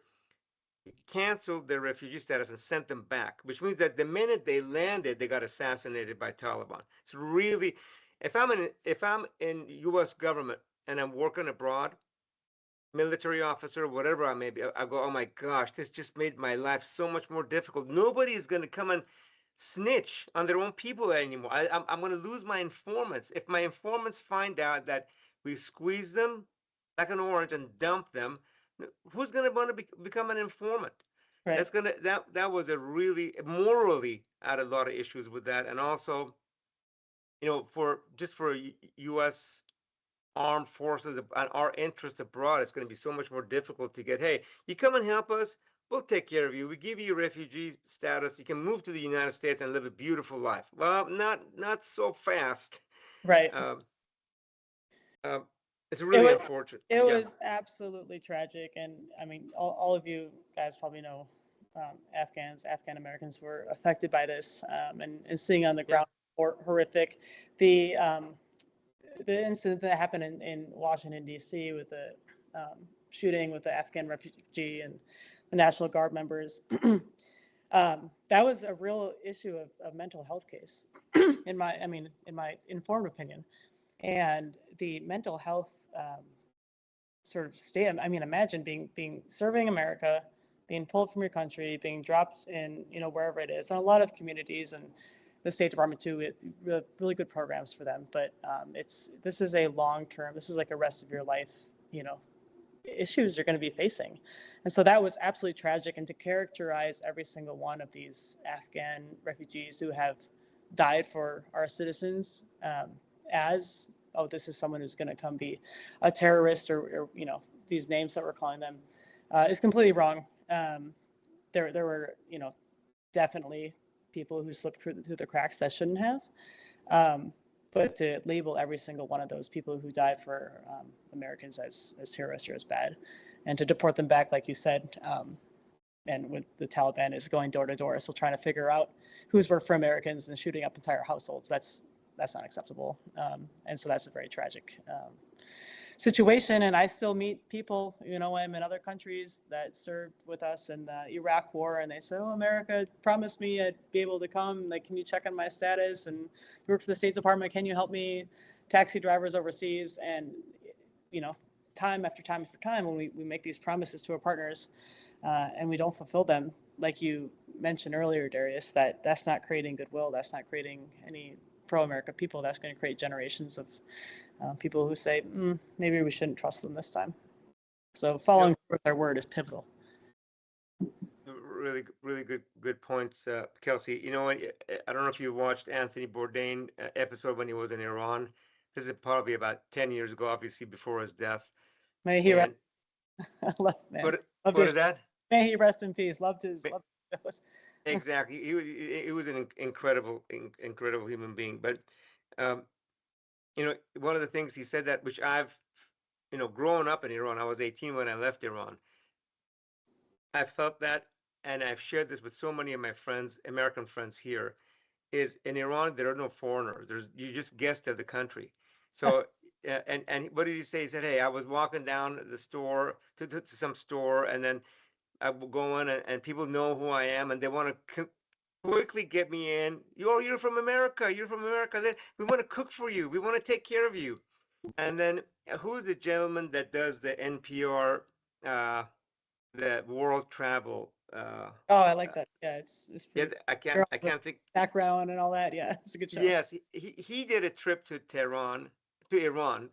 He canceled their refugee status and sent them back, which means that the minute they landed, they got assassinated by Taliban. It's really, if I'm in U.S. government and I'm working abroad, military officer, whatever I may be, I go, oh my gosh, this just made my life so much more difficult. Nobody is going to come and snitch on their own people anymore. I'm going to lose my informants. If my informants find out that we squeeze them like an orange and dump them, who's going to want to become an informant? Right. That's gonna that was a really morally I had a lot of issues with that, and also for just for U.S. armed forces and our interests abroad, it's going to be so much more difficult to get. Hey, you come and help us, we'll take care of you. We give you refugee status. You can move to the United States and live a beautiful life. Well, not so fast. Right. Um, um, it's It really was unfortunate. it Yeah, was absolutely tragic, and I mean, all of you guys probably know Afghan Americans were affected by this, and seeing on the yeah, ground horrific. The the incident that happened in Washington D.C. with the shooting with the Afghan refugee and the National Guard members. That was a real issue of mental health case, in my informed opinion, and the mental health sort of state. I mean, imagine being serving America, being pulled from your country, being dropped in wherever it is, and a lot of communities and the State Department too. Really good programs for them, but this is a long term. This is like a rest of your life, you know, issues you're going to be facing. And so that was absolutely tragic. And to characterize every single one of these Afghan refugees who have died for our citizens as, oh, this is someone who's going to come be a terrorist or these names that we're calling them is completely wrong. There were, definitely people who slipped through the cracks that shouldn't have. Um, but to label every single one of those people who died for Americans as terrorists or as bad, and to deport them back, like you said, and with the Taliban is going door to door, so trying to figure out who's worked for Americans and shooting up entire households. That's not acceptable, and so that's a very tragic situation. And I still meet people, I'm in other countries that served with us in the Iraq War, and they said, "Oh, America promised me I'd be able to come. Like, can you check on my status? And you work for the State Department. Can you help me? Taxi drivers overseas." And you know, time after time after time, when we make these promises to our partners, and we don't fulfill them, like you mentioned earlier, Darius, that's not creating goodwill. That's not creating any pro-America people. That's going to create generations of people who say, maybe we shouldn't trust them this time. So yep. following through with their word is pivotal. Really, really good points, Kelsey. You know what? I don't know if you watched Anthony Bourdain episode when he was in Iran. This is probably about 10 years ago, obviously before his death. May he rest. And Man, loved what his. is that? May he rest in peace. Loved his. Exactly. He was an incredible human being. But um, one of the things he said that which I've growing up in Iran, I was 18 when I left Iran. I felt that, and I've shared this with so many of my friends, American friends here, is in Iran there are no foreigners. You just guest of the country. So and what did he say? He said, "Hey, I was walking down the store to some store, and then I will go in, and people know who I am, and they want to quickly get me in. You're from America. You're from America. We want to cook for you. We want to take care of you." And then who's the gentleman that does the NPR, the world travel? Oh, I like Uh, that. Yeah, it's yeah, pretty. I can't think. Background and all that. Yeah, it's a good show. Yes, he did a trip to Tehran, to Iran.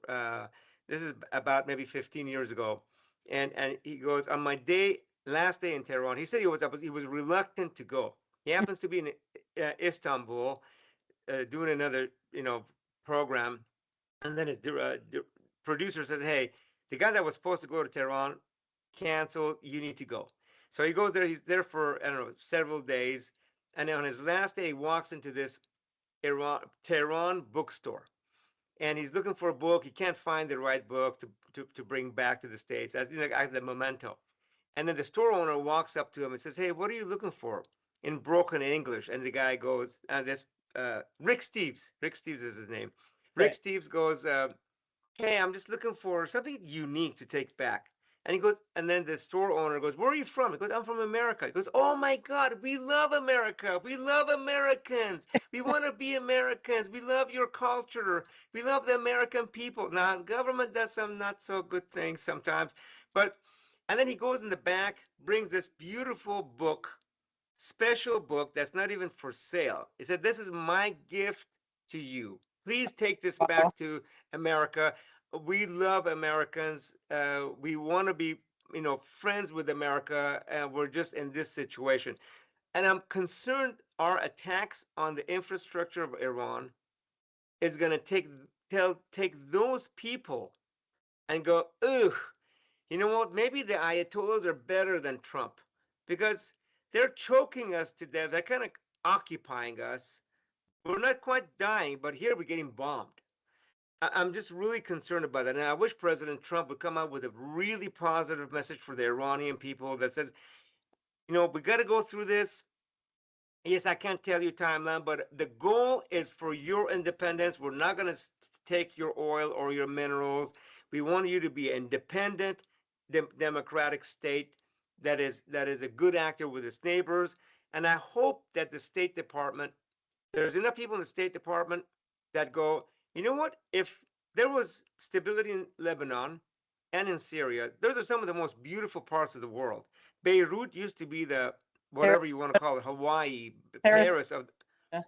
This is about maybe 15 years ago, and he goes on my last day in Tehran. He said he was reluctant to go. He happens to be in Istanbul doing another program, and then his producer says, "Hey, the guy that was supposed to go to Tehran canceled. You need to go." So he goes there. He's there for I don't know several days, and on his last day, he walks into this Tehran bookstore, and he's looking for a book. He can't find the right book to bring back to the States as the memento. And then the store owner walks up to him and says, "Hey, what are you looking for?" In broken English. And the guy goes, and this Rick Steves. Rick Steves is his name. Rick Right. Steves goes, "Hey, I'm just looking for something unique to take back." And he goes, and then the store owner goes, "Where are you from?" He goes, "I'm from America." He goes, "Oh my God, we love America. We love Americans. We want to be Americans. We love your culture. We love the American people." Now, the government does some not so good things sometimes, but, and then he goes in the back, brings this beautiful book, special book that's not even for sale. He said, "This is my gift to you. Please take this Wow. back to America. We love Americans. We want to be, friends with America, and we're just in this situation." And I'm concerned our attacks on the infrastructure of Iran is going to take those people and go, "Ugh, you know what? Maybe the Ayatollahs are better than Trump because they're choking us to death. They're kind of occupying us. We're not quite dying, but here we're getting bombed." I'm just really concerned about that. And I wish President Trump would come out with a really positive message for the Iranian people that says, we got to go through this. Yes, I can't tell you timeline, but the goal is for your independence. We're not going to take your oil or your minerals. We want you to be an independent, democratic state that is a good actor with its neighbors. And I hope that the State Department, there's enough people in the State Department that go, you know what? If there was stability in Lebanon and in Syria, those are some of the most beautiful parts of the world. Beirut used to be the Paris, whatever you want to call it, Hawaii, Paris, Paris of. yeah,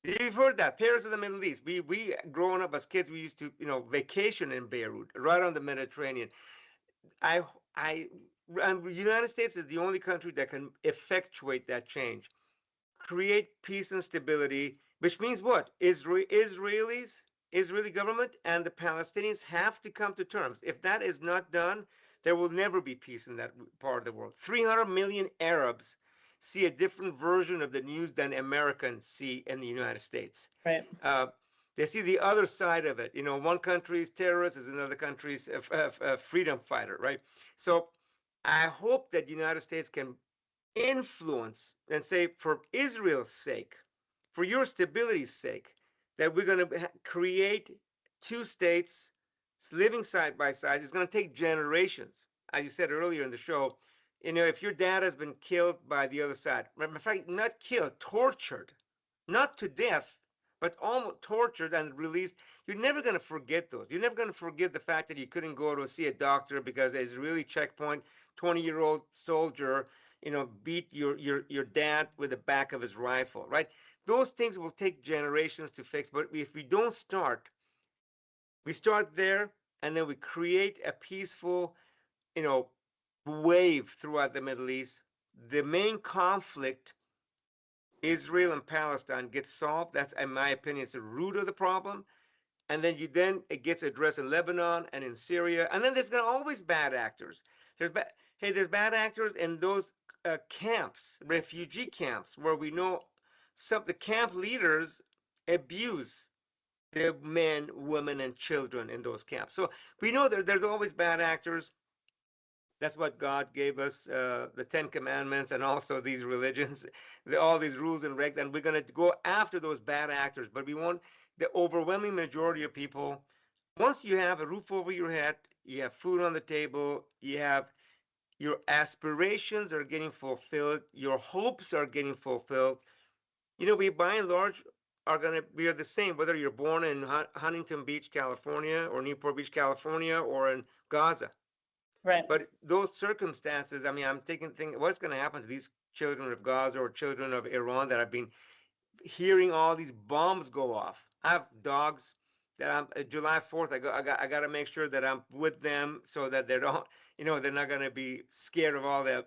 You've heard that Paris of the Middle East. We growing up as kids, we used to vacation in Beirut, right on the Mediterranean. I I and the United States is the only country that can effectuate that change, create peace and stability, which means what? Israeli government and the Palestinians have to come to terms. If that is not done, there will never be peace in that part of the world. 300 million Arabs see a different version of the news than Americans see in the United States. right. Uh, they see the other side of it. One country's terrorist is another country's freedom fighter, right? So I hope that the United States can influence and say, for Israel's sake, for your stability's sake, that we're going to create two states living side by side. It's going to take generations. As you said earlier in the show, if your dad has been killed by the other side, in fact, not killed, tortured, not to death, but almost tortured and released, you're never going to forget those. You're never going to forget the fact that you couldn't go to see a doctor because a Israeli checkpoint 20-year-old soldier beat your dad with the back of his rifle, right? Those things will take generations to fix, but if we don't start, we start there, and then we create a peaceful, you know, wave throughout the Middle East. The main conflict, Israel and Palestine, gets solved. That's, in my opinion, it's the root of the problem. And then it gets addressed in Lebanon and in Syria. And then there's always bad actors. There's bad actors in those camps, refugee camps, where we know the camp leaders abuse the men, women, and children in those camps. So we know there's always bad actors. That's what God gave us, the Ten Commandments, and also these religions, all these rules and regs. And we're going to go after those bad actors. But we want the overwhelming majority of people. Once you have a roof over your head, you have food on the table, you have your aspirations are getting fulfilled, your hopes are getting fulfilled. We by and large we are the same, whether you're born in Huntington Beach, California, or Newport Beach, California, or in Gaza. Right. But those circumstances, I mean, I'm thinking what's going to happen to these children of Gaza or children of Iran that have been hearing all these bombs go off. I have dogs that I'm July 4th. I got to make sure that I'm with them so that they don't, they're not going to be scared of all the,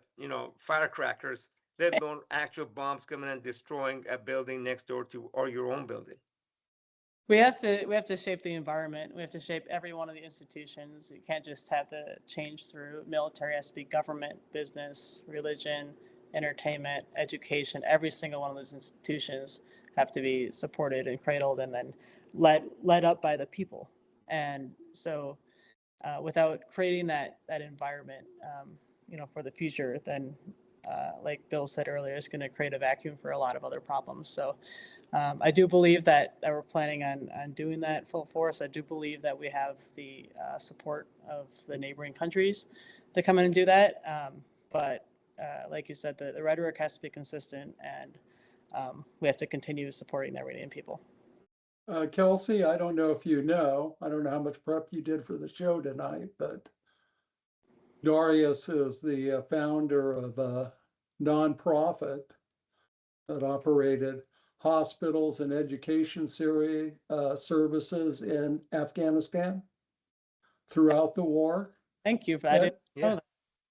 firecrackers, let alone actual bombs coming and destroying a building next door to or your own building. We have to shape the environment. We have to shape every one of the institutions. You can't just have the change through military. It has to be government, business, religion, entertainment, education. Every single one of those institutions have to be supported and cradled and then led up by the people. And so without creating that environment, for the future, then like Bill said earlier, it's going to create a vacuum for a lot of other problems. So I do believe that we're planning on doing that full force. I do believe that we have the support of the neighboring countries. to come in and do that. But like you said, the rhetoric has to be consistent, and we have to continue supporting the Iranian people. Kelsey, I don't know if you know, I don't know how much prep you did for the show tonight, but Darius is the founder of a nonprofit that operated hospitals and education services in Afghanistan throughout the war. Thank you for that. I didn't know that.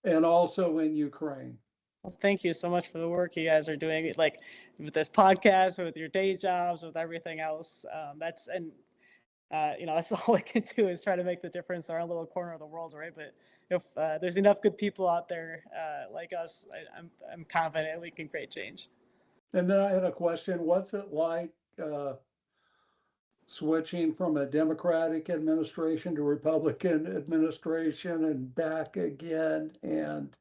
And also in Ukraine. Well, thank you so much for the work you guys are doing, like with this podcast, with your day jobs, with everything else. That's all I can do is try to make the difference in our little corner of the world, right? But if there's enough good people out there like us, I'm confident we can create change. And then I had a question: what's it like switching from a Democratic administration to Republican administration and back again? And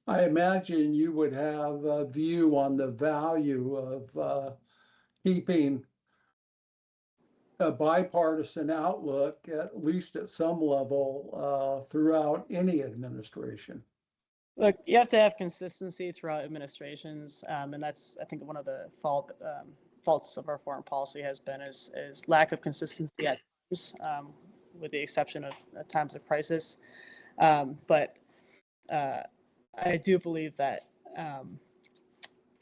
I imagine you would have a view on the value of keeping a bipartisan outlook, at least at some level, throughout any administration. Look, you have to have consistency throughout administrations, and that's, I think, one of the faults of our foreign policy has been is lack of consistency at times, with the exception of times of crisis. But I do believe that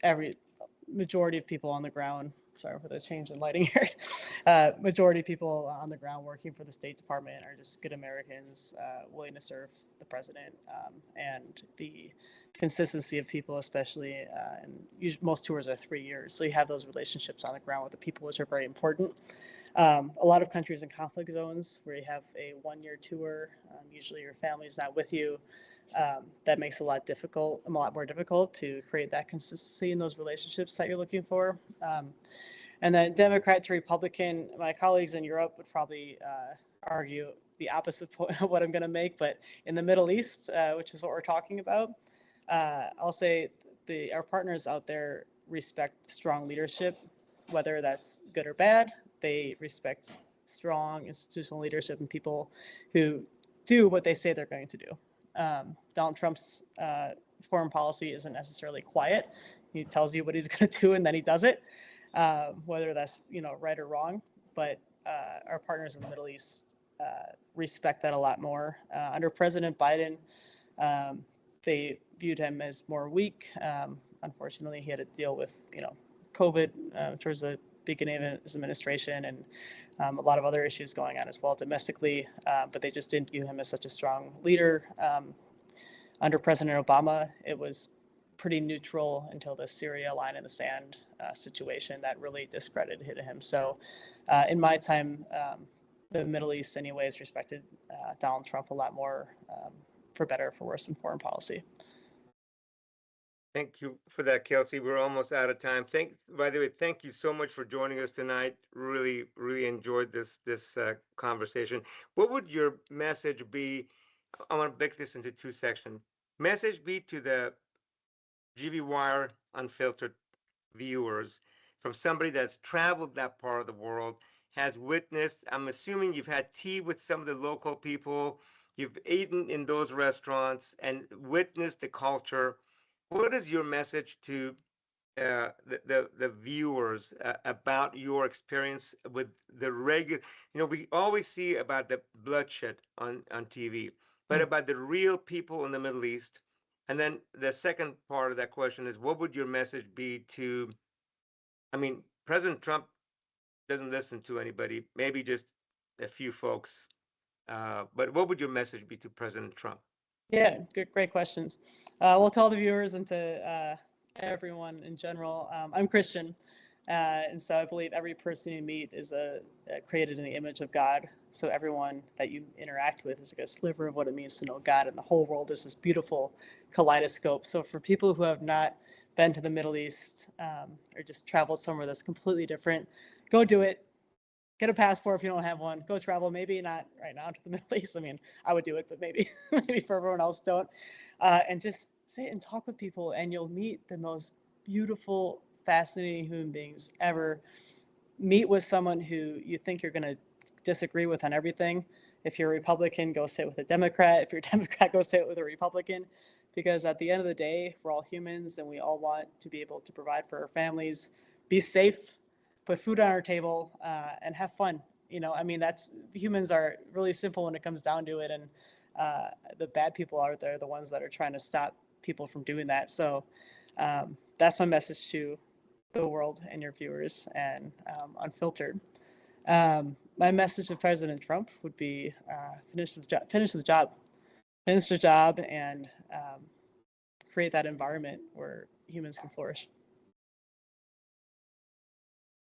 every majority of people on the ground, sorry for the change in lighting here, majority of people on the ground working for the State Department are just good Americans, willing to serve the president, and the consistency of people, especially, and most tours are 3 years. So you have those relationships on the ground with the people, which are very important. A lot of countries in conflict zones where you have a 1-year tour, usually your family's not with you. That makes it a lot more difficult to create that consistency in those relationships that you're looking for. And then Democrat to Republican, my colleagues in Europe would probably argue the opposite point of what I'm going to make, but in the Middle East, which is what we're talking about, I'll say our partners out there respect strong leadership, whether that's good or bad. They respect strong institutional leadership and people who do what they say they're going to do. Donald Trump's foreign policy isn't necessarily quiet. He tells you what he's going to do and then he does it, whether that's right or wrong. But our partners in the Middle East respect that a lot more. Under President Biden, they viewed him as more weak. Unfortunately, he had to deal with COVID towards the beginning of his administration, and a lot of other issues going on as well domestically, but they just didn't view him as such a strong leader. Under President Obama, it was pretty neutral until the Syria line in the sand situation that really discredited him. So in my time, the Middle East anyways respected Donald Trump a lot more, for better or for worse, in foreign policy. Thank you for that, Kelsey. We're almost out of time. By the way, thank you so much for joining us tonight. Really, really enjoyed this conversation. What would your message be? I want to break this into 2 sections. Message be to the GV Wire Unfiltered viewers from somebody that's traveled that part of the world, has witnessed. I'm assuming you've had tea with some of the local people. You've eaten in those restaurants and witnessed the culture. What is your message to the viewers about your experience with the regular? We always see about the bloodshed on TV, but about the real people in the Middle East. And then the second part of that question is, what would your message be to? I mean, President Trump doesn't listen to anybody, maybe just a few folks. But what would your message be to President Trump? Yeah, great questions. Well, to all the viewers and to everyone in general, I'm Christian, and so I believe every person you meet is created in the image of God. So everyone that you interact with is like a sliver of what it means to know God, and the whole world is this beautiful kaleidoscope. So for people who have not been to the Middle East, or just traveled somewhere that's completely different, go do it. Get a passport if you don't have one. Go travel. Maybe not right now to the Middle East. I mean, I would do it, but maybe for everyone else don't. And just sit and talk with people, and you'll meet the most beautiful, fascinating human beings ever. Meet with someone who you think you're going to disagree with on everything, If you're a Republican, go sit with a Democrat. If you're a Democrat, go sit with a Republican. Because at the end of the day, we're all humans and we all want to be able to provide for our families, be safe, put food on our table, and have fun. I mean, humans are really simple when it comes down to it. And the bad people out there are the ones that are trying to stop people from doing that. So that's my message to the world and your viewers and Unfiltered. My message to President Trump would be finish the job, and create that environment where humans can flourish.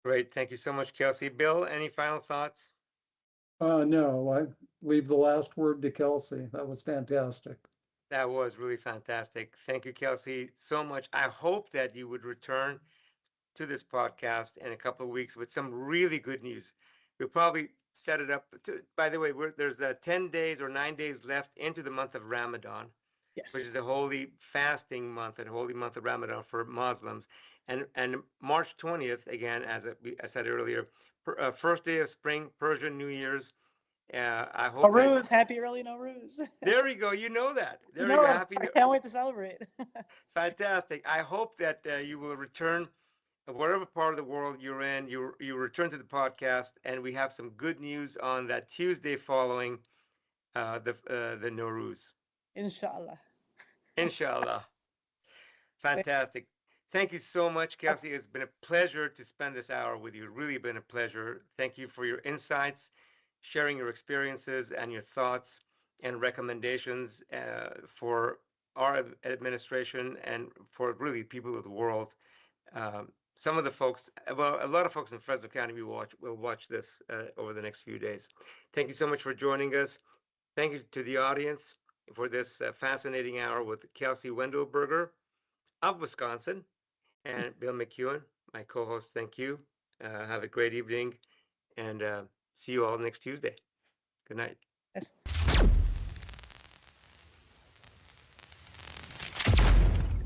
Great. Thank you so much, Kelsey. Bill, any final thoughts? No, I leave the last word to Kelsey. That was fantastic. That was really fantastic. Thank you, Kelsey, so much. I hope that you would return to this podcast in a couple of weeks with some really good news. We'll probably set it up. By the way, there's 10 days or 9 days left into the month of Ramadan, which Yes. is a holy fasting month and holy month of Ramadan for Muslims. And March 20th, again, as I said earlier, first day of spring, Persian New Year's. I hope that. Nowruz, happy early Nowruz. There we go. You know that. You There we know go. it. Happy. I can't wait to celebrate. Fantastic. I hope that you will return, whatever part of the world you're in, you return to the podcast, and we have some good news on that Tuesday following the Nowruz. Inshallah. Inshallah. Fantastic. Thank you so much, Kelsey. It's been a pleasure to spend this hour with you. Really been a pleasure. Thank you for your insights, sharing your experiences and your thoughts and recommendations for our administration and for really people of the world. Some of the folks, well, a lot of folks in Fresno County will watch this over the next few days. Thank you so much for joining us. Thank you to the audience for this fascinating hour with Kelsey Wendelberger of Wisconsin and Bill McEwen, my co-host. Thank you. Have a great evening and see you all next Tuesday. Good night. Yes.